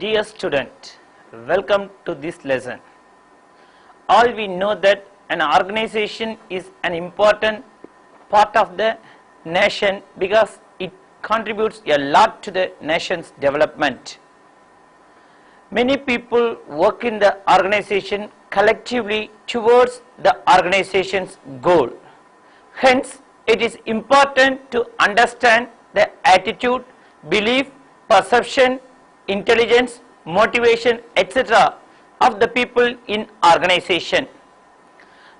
Dear student, welcome to this lesson. All we know that an organization is an important part of the nation because it contributes a lot to the nation's development. Many people work in the organization collectively towards the organization's goal. Hence, it is important to understand the attitude, belief, perception, intelligence, motivation, etc. of the people in organization.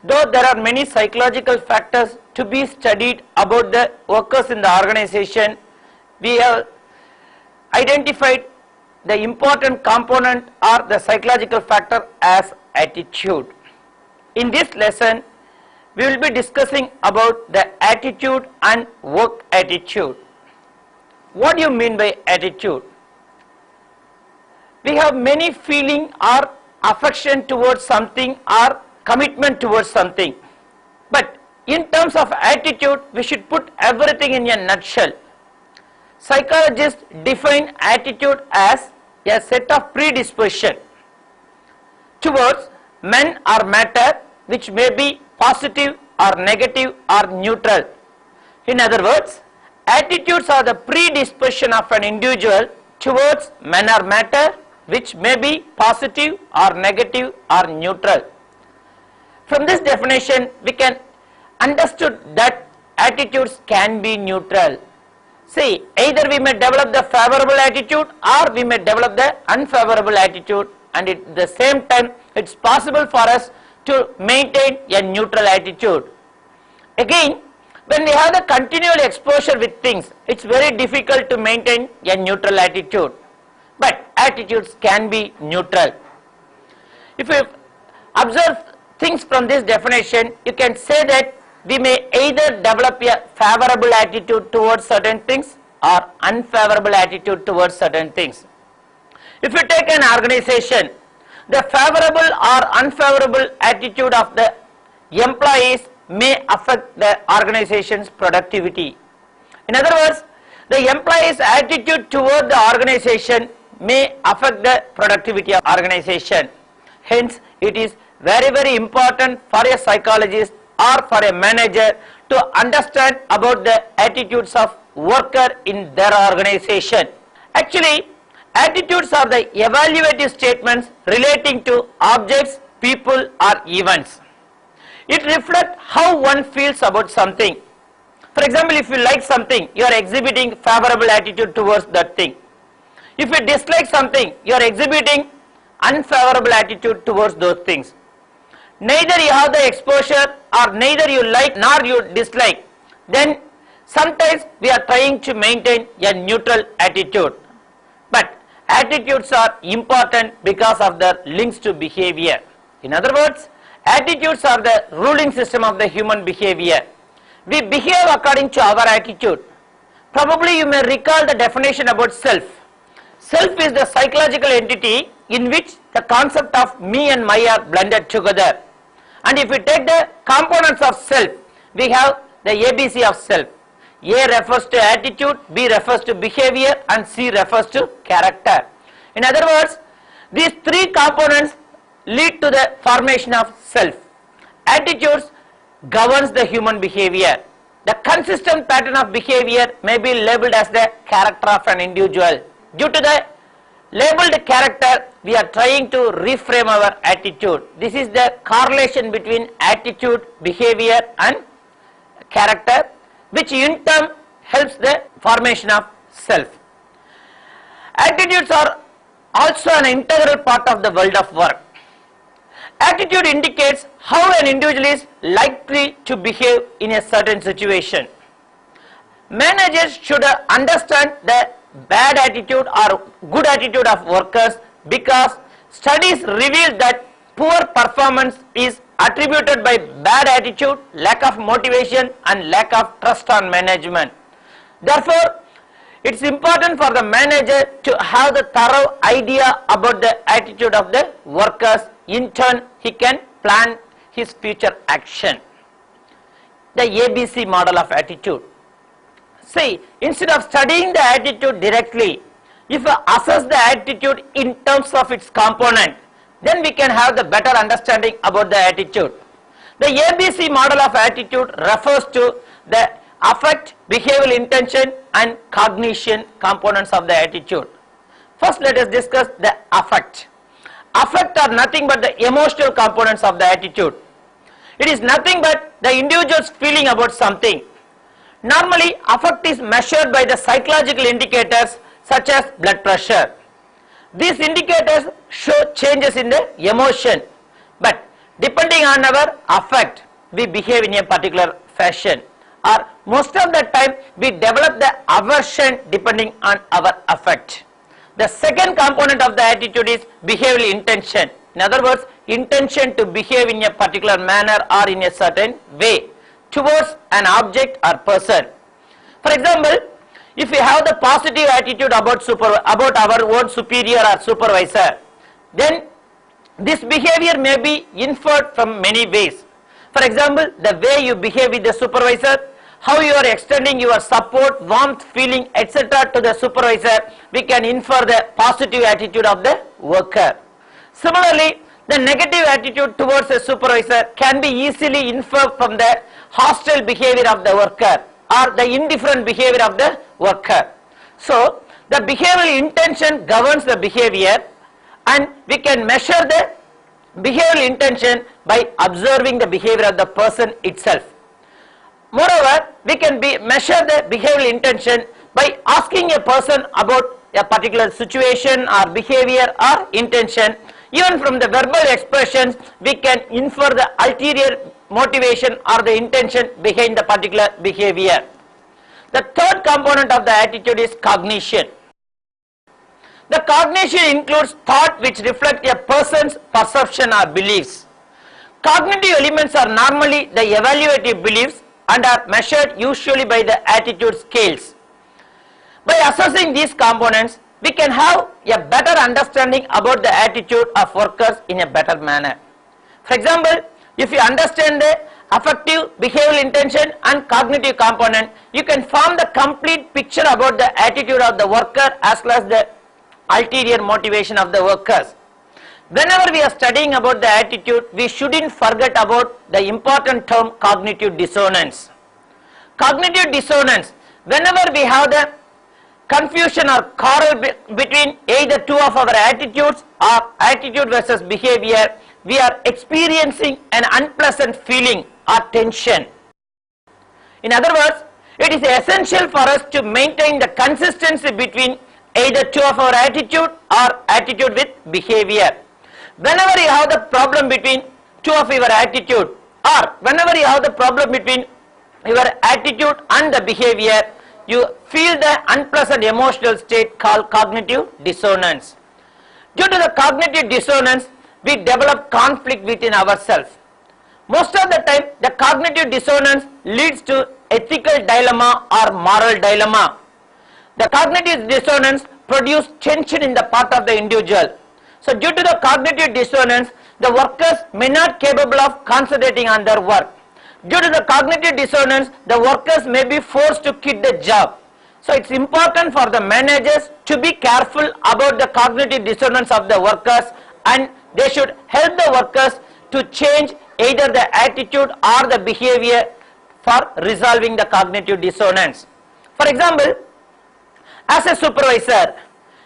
Though there are many psychological factors to be studied about the workers in the organization, we have identified the important component or the psychological factor as attitude. In this lesson, we will be discussing about the attitude and work attitude. What do you mean by attitude? We have many feeling or affection towards something or commitment towards something. But in terms of attitude, we should put everything in a nutshell. Psychologists define attitude as a set of predisposition towards men or matter which may be positive or negative or neutral. In other words, attitudes are the predisposition of an individual towards men or matter which may be positive or negative or neutral. From this definition, we can understood that attitudes can be neutral. See, either we may develop the favorable attitude or we may develop the unfavorable attitude, and at the same time it's possible for us to maintain a neutral attitude. Again, when we have the continual exposure with things, it's very difficult to maintain a neutral attitude. But attitudes can be neutral. If you observe things from this definition, you can say that we may either develop a favorable attitude towards certain things or unfavorable attitude towards certain things. If you take an organization, the favorable or unfavorable attitude of the employees may affect the organization's productivity. In other words, the employee's attitude toward the organization may affect the productivity of organization. Hence, it is very important for a psychologist or for a manager to understand about the attitudes of worker in their organization. Actually, attitudes are the evaluative statements relating to objects, people or events. It reflects how one feels about something. For example, if you like something, you are exhibiting favorable attitude towards that thing. If you dislike something, you are exhibiting unfavorable attitude towards those things. Neither you have the exposure or neither you like nor you dislike, then sometimes we are trying to maintain a neutral attitude. But attitudes are important because of their links to behavior. In other words, attitudes are the ruling system of the human behavior. We behave according to our attitude. Probably you may recall the definition about self. Self is the psychological entity in which the concept of me and my are blended together. And if we take the components of self, we have the ABC of self. A refers to attitude, B refers to behavior, and C refers to character. In other words, these three components lead to the formation of self. Attitudes governs the human behavior. The consistent pattern of behavior may be labeled as the character of an individual. Due to the labeled character, we are trying to reframe our attitude. This is the correlation between attitude, behavior and character, which in turn helps the formation of self. Attitudes are also an integral part of the world of work. Attitude indicates how an individual is likely to behave in a certain situation. Managers should understand the bad attitude or good attitude of workers because studies reveal that poor performance is attributed by bad attitude, lack of motivation and lack of trust on management. Therefore, it's important for the manager to have the thorough idea about the attitude of the workers. In turn, he can plan his future action. The ABC model of attitude. See, instead of studying the attitude directly, if we assess the attitude in terms of its component, then we can have the better understanding about the attitude. The ABC model of attitude refers to the affect, behavioral intention and cognition components of the attitude. First, let us discuss the affect. Affect are nothing but the emotional components of the attitude. It is nothing but the individual's feeling about something. Normally, affect is measured by the psychological indicators such as blood pressure. These indicators show changes in the emotion, but depending on our affect, we behave in a particular fashion, or most of the time we develop the aversion depending on our affect. The second component of the attitude is behavioral intention. In other words, intention to behave in a particular manner or in a certain way towards an object or person. For example, if we have the positive attitude about our own superior or supervisor, then this behavior may be inferred from many ways. For example, the way you behave with the supervisor, how you are extending your support, warmth, feeling, etc. to the supervisor, we can infer the positive attitude of the worker. Similarly, the negative attitude towards a supervisor can be easily inferred from the hostile behavior of the worker or the indifferent behavior of the worker. So, the behavioral intention governs the behavior, and we can measure the behavioral intention by observing the behavior of the person itself. Moreover, we can measure the behavioral intention by asking a person about a particular situation or behavior or intention. Even from the verbal expressions, we can infer the ulterior motivation or the intention behind the particular behavior. The third component of the attitude is cognition. The cognition includes thought which reflect a person's perception or beliefs. Cognitive elements are normally the evaluative beliefs and are measured usually by the attitude scales. By assessing these components, we can have a better understanding about the attitude of workers in a better manner. For example, if you understand the affective, behavioral intention and cognitive component, you can form the complete picture about the attitude of the worker as well as the ulterior motivation of the workers. Whenever we are studying about the attitude, we shouldn't forget about the important term cognitive dissonance. Cognitive dissonance, whenever we have the confusion or quarrel between either two of our attitudes or attitude versus behavior, we are experiencing an unpleasant feeling or tension. In other words, it is essential for us to maintain the consistency between either two of our attitude or attitude with behavior. Whenever you have the problem between two of your attitude, or whenever you have the problem between your attitude and the behavior, you feel the unpleasant emotional state called cognitive dissonance. Due to the cognitive dissonance, we develop conflict within ourselves. Most of the time, the cognitive dissonance leads to ethical dilemma or moral dilemma. The cognitive dissonance produces tension in the part of the individual. So, due to the cognitive dissonance, the workers may not capable of concentrating on their work. Due to the cognitive dissonance, the workers may be forced to quit the job. So, it's important for the managers to be careful about the cognitive dissonance of the workers, and they should help the workers to change either the attitude or the behavior for resolving the cognitive dissonance. For example, as a supervisor,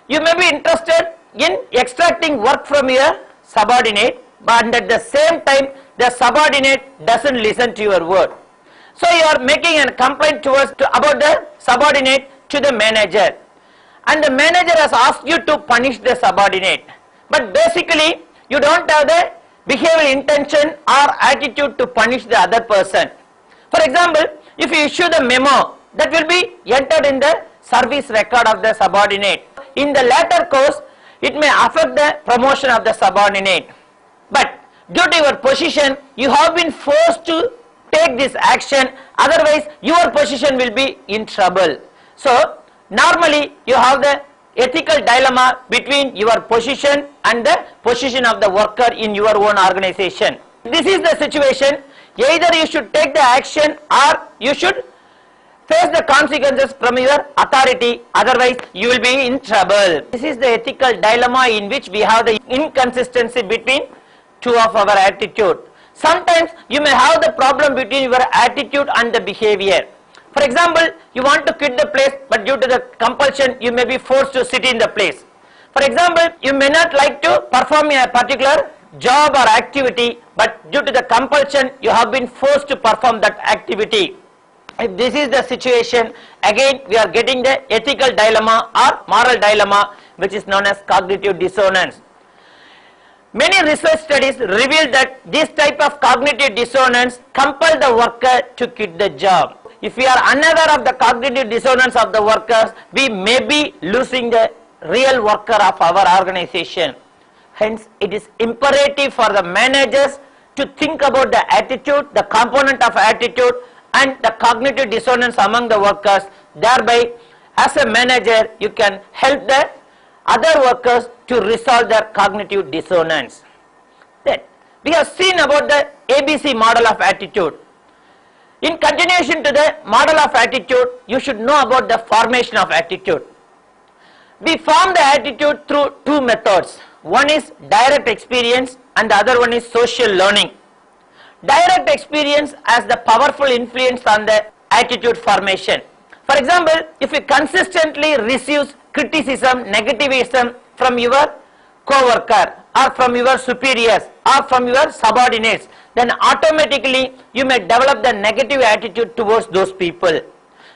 you may be interested in extracting work from your subordinate, but at the same time the subordinate doesn't listen to your word. So you are making a complaint about the subordinate to the manager, and the manager has asked you to punish the subordinate, but basically you don't have the behavioral intention or attitude to punish the other person. For example, if you issue the memo, that will be entered in the service record of the subordinate. In the latter course, it may affect the promotion of the subordinate, but due to your position, you have been forced to take this action, otherwise your position will be in trouble. So, normally you have the ethical dilemma between your position and the position of the worker in your own organization. This is the situation. Either you should take the action or you should Face the consequences from your authority, otherwise you will be in trouble. This is the ethical dilemma in which we have the inconsistency between two of our attitude. Sometimes you may have the problem between your attitude and the behavior. For example, you want to quit the place, but due to the compulsion you may be forced to sit in the place. For example, you may not like to perform a particular job or activity, but due to the compulsion you have been forced to perform that activity. If this is the situation, again we are getting the ethical dilemma or moral dilemma, which is known as cognitive dissonance. Many research studies reveal that this type of cognitive dissonance compel the worker to quit the job. If we are unaware of the cognitive dissonance of the workers, we may be losing the real worker of our organization. Hence, it is imperative for the managers to think about the attitude, the component of attitude, and the cognitive dissonance among the workers. Thereby, as a manager, you can help the other workers to resolve their cognitive dissonance. Then, we have seen about the ABC model of attitude. In continuation to the model of attitude, you should know about the formation of attitude. We form the attitude through two methods. One is direct experience and the other one is social learning. Direct experience has the powerful influence on the attitude formation. For example, if you consistently receive criticism, negativism from your co-worker or from your superiors or from your subordinates, then automatically you may develop the negative attitude towards those people.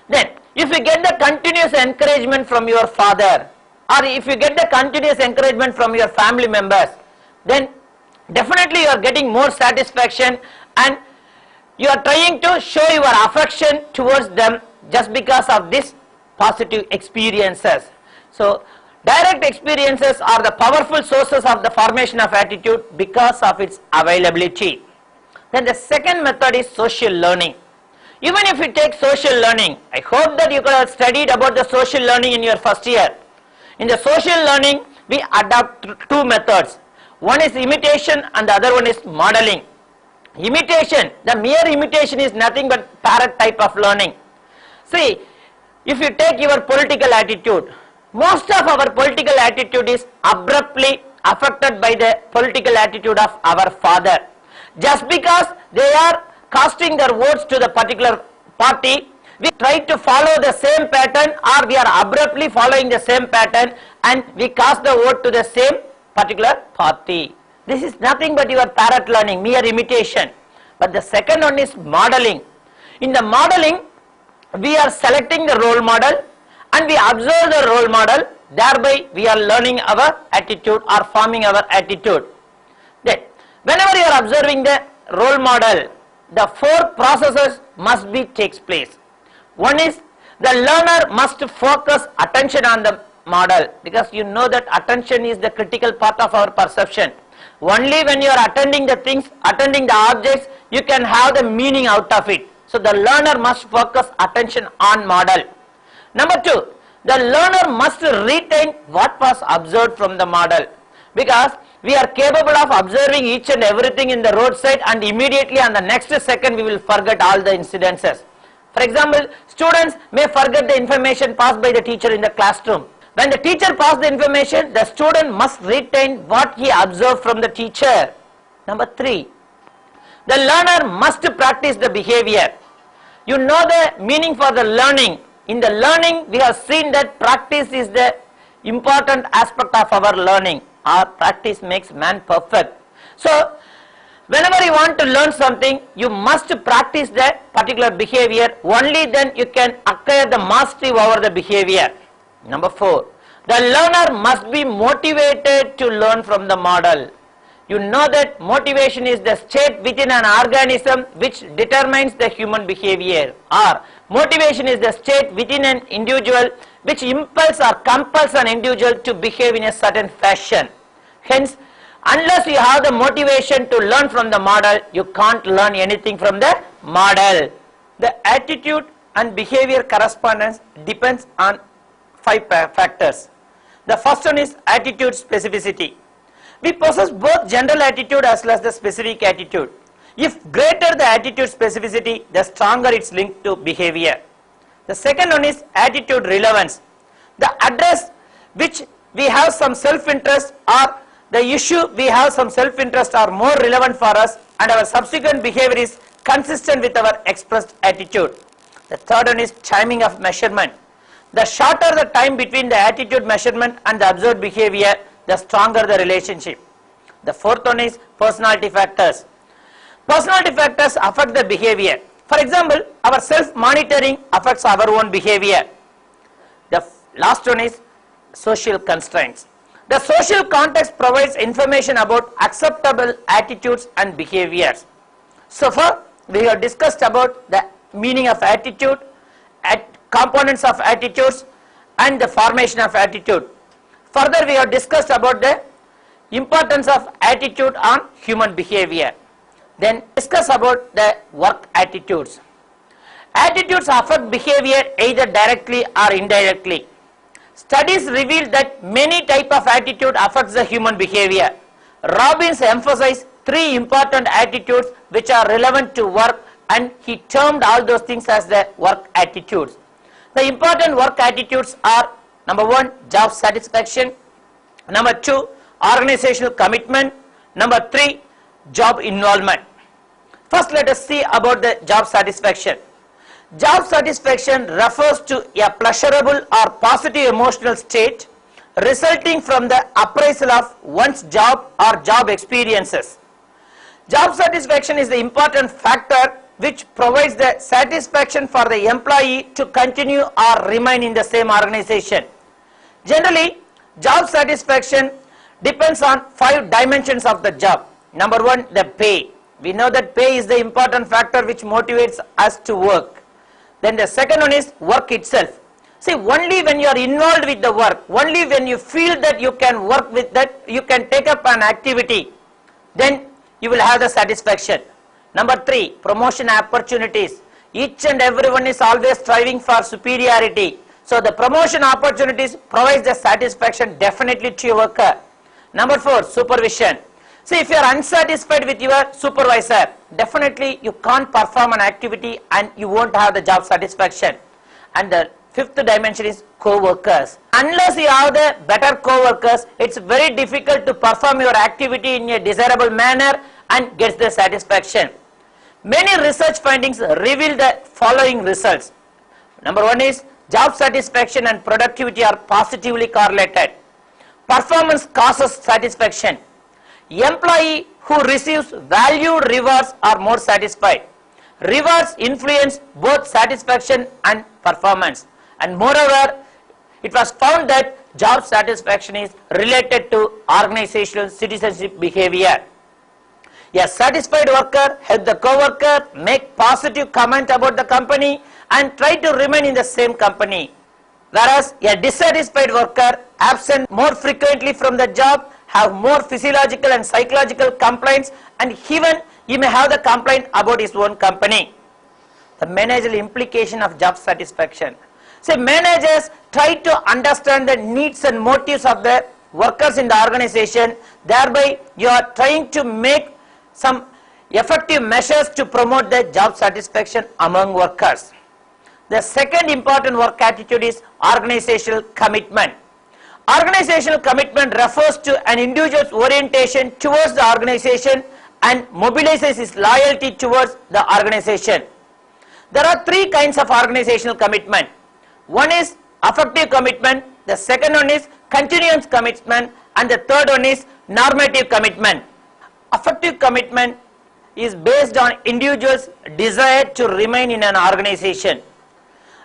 Then, if you get the continuous encouragement from your father, or if you get the continuous encouragement from your family members, then definitely you are getting more satisfaction and you are trying to show your affection towards them just because of these positive experiences. So, direct experiences are the powerful sources of the formation of attitude because of its availability. Then the second method is social learning. Even if you take social learning, I hope that you could have studied about the social learning in your first year. In the social learning, we adopt two methods. One is imitation and the other one is modeling. Imitation, the mere imitation is nothing but parrot type of learning. See, if you take your political attitude, most of our political attitude is abruptly affected by the political attitude of our father. Just because they are casting their votes to the particular party, we try to follow the same pattern, or we are abruptly following the same pattern and we cast the vote to the same particular party. This is nothing but your parrot learning, mere imitation. But the second one is modeling. In the modeling, we are selecting the role model and we observe the role model, thereby we are learning our attitude or forming our attitude. Then, whenever you are observing the role model, the four processes must be takes place. One is the learner must focus attention on the model, because you know that attention is the critical part of our perception. Only when you are attending the things, attending the objects, you can have the meaning out of it. So the learner must focus attention on model. Number two, the learner must retain what was observed from the model, because we are capable of observing each and everything in the roadside and immediately on the next second we will forget all the incidences. For example, students may forget the information passed by the teacher in the classroom. When the teacher passed the information, the student must retain what he observed from the teacher. Number three, the learner must practice the behavior. You know the meaning for the learning. In the learning, we have seen that practice is the important aspect of our learning. Our practice makes man perfect. So, whenever you want to learn something, you must practice that particular behavior. Only then you can acquire the mastery over the behavior. Number four, the learner must be motivated to learn from the model. You know that motivation is the state within an organism which determines the human behavior, or motivation is the state within an individual which impels or compels an individual to behave in a certain fashion. Hence, unless you have the motivation to learn from the model, you can't learn anything from the model. The attitude and behavior correspondence depends on 5 factors. The first one is attitude specificity. We possess both general attitude as well as the specific attitude. If greater the attitude specificity, the stronger its link to behavior. The second one is attitude relevance. The address which we have some self-interest or the issue we have some self-interest are more relevant for us, and our subsequent behavior is consistent with our expressed attitude. The third one is timing of measurement. The shorter the time between the attitude measurement and the observed behavior, the stronger the relationship. The fourth one is personality factors. Personality factors affect the behavior. For example, our self-monitoring affects our own behavior. The last one is social constraints. The social context provides information about acceptable attitudes and behaviors. So far, we have discussed about the meaning of attitude, components of attitudes, and the formation of attitude. Further, we have discussed about the importance of attitude on human behavior. Then discuss about the work attitudes. Attitudes affect behavior either directly or indirectly. Studies reveal that many types of attitude affects the human behavior. Robbins emphasized 3 important attitudes which are relevant to work, and he termed all those things as the work attitudes. The important work attitudes are: number 1, job satisfaction; number 2, organizational commitment; number 3, job involvement. First, let us see about the job satisfaction. Job satisfaction refers to a pleasurable or positive emotional state resulting from the appraisal of one's job or job experiences. Job satisfaction is the important factor which provides the satisfaction for the employee to continue or remain in the same organization. Generally, job satisfaction depends on 5 dimensions of the job. Number 1, the pay. We know that pay is the important factor which motivates us to work. Then the second one is work itself. See, only when you are involved with the work, only when you feel that you can work with that, you can take up an activity, then you will have the satisfaction. Number 3, promotion opportunities. Each and everyone is always striving for superiority. So the promotion opportunities provides the satisfaction definitely to your worker. Number 4, supervision. See, if you are unsatisfied with your supervisor, definitely you can't perform an activity and you won't have the job satisfaction. And the 5th dimension is co-workers. Unless you have the better co-workers, it's very difficult to perform your activity in a desirable manner and get the satisfaction. Many research findings reveal the following results. Number 1 is job satisfaction and productivity are positively correlated. Performance causes satisfaction. Employee who receives valued rewards are more satisfied. Rewards influence both satisfaction and performance. And moreover, it was found that job satisfaction is related to organizational citizenship behavior. A satisfied worker helps the co-worker make positive comment about the company and try to remain in the same company. Whereas a dissatisfied worker absent more frequently from the job have more physiological and psychological complaints, and even he may have the complaint about his own company. The managerial implication of job satisfaction. So managers try to understand the needs and motives of the workers in the organization, thereby you are trying to make some effective measures to promote the job satisfaction among workers. The second important work attitude is organizational commitment. Organizational commitment refers to an individual's orientation towards the organization and mobilizes his loyalty towards the organization. There are 3 kinds of organizational commitment. One is affective commitment, the second one is continuous commitment, and the third one is normative commitment. Affective commitment is based on individuals' desire to remain in an organization.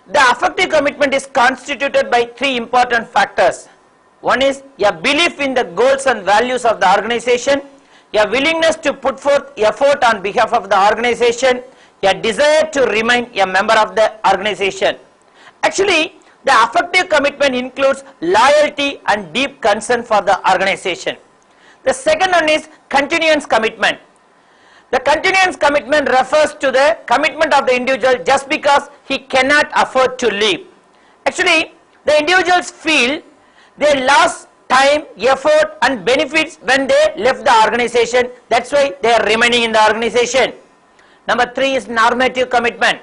The affective commitment is constituted by 3 important factors. One is a belief in the goals and values of the organization, a willingness to put forth effort on behalf of the organization, a desire to remain a member of the organization. Actually, the affective commitment includes loyalty and deep concern for the organization. The second one is continuance commitment. The continuance commitment refers to the commitment of the individual just because he cannot afford to leave. Actually, the individuals feel they lost time, effort and benefits when they left the organization. That's why they are remaining in the organization. Number 3 is normative commitment.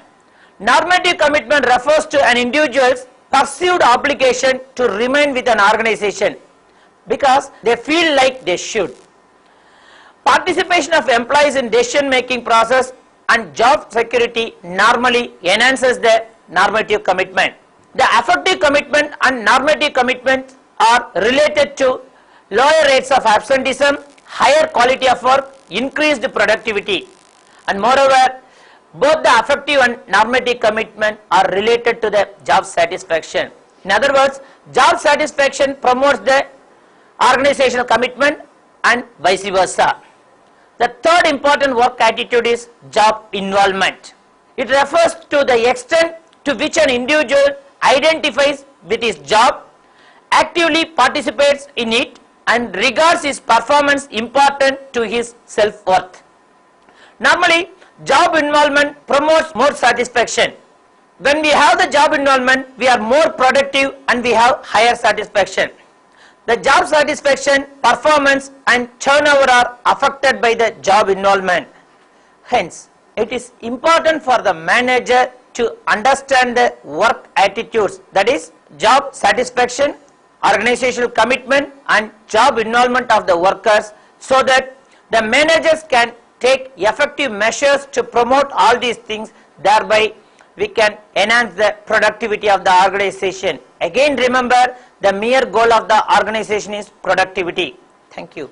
Normative commitment refers to an individual's perceived obligation to remain with an organization because they feel like they should. Participation of employees in decision making process and job security normally enhances the normative commitment. The affective commitment and normative commitment are related to lower rates of absenteeism, higher quality of work, increased productivity, and moreover both the affective and normative commitment are related to the job satisfaction. In other words, job satisfaction promotes the organizational commitment and vice versa. The third important work attitude is job involvement. It refers to the extent to which an individual identifies with his job, actively participates in it, and regards his performance important to his self-worth. Normally, job involvement promotes more satisfaction. When we have the job involvement, we are more productive and we have higher satisfaction. The job satisfaction, performance and turnover are affected by the job involvement. Hence, it is important for the manager to understand the work attitudes, that is job satisfaction, organizational commitment and job involvement of the workers, so that the managers can take effective measures to promote all these things. Thereby we can enhance the productivity of the organization. Again remember, the mere goal of the organization is productivity. Thank you.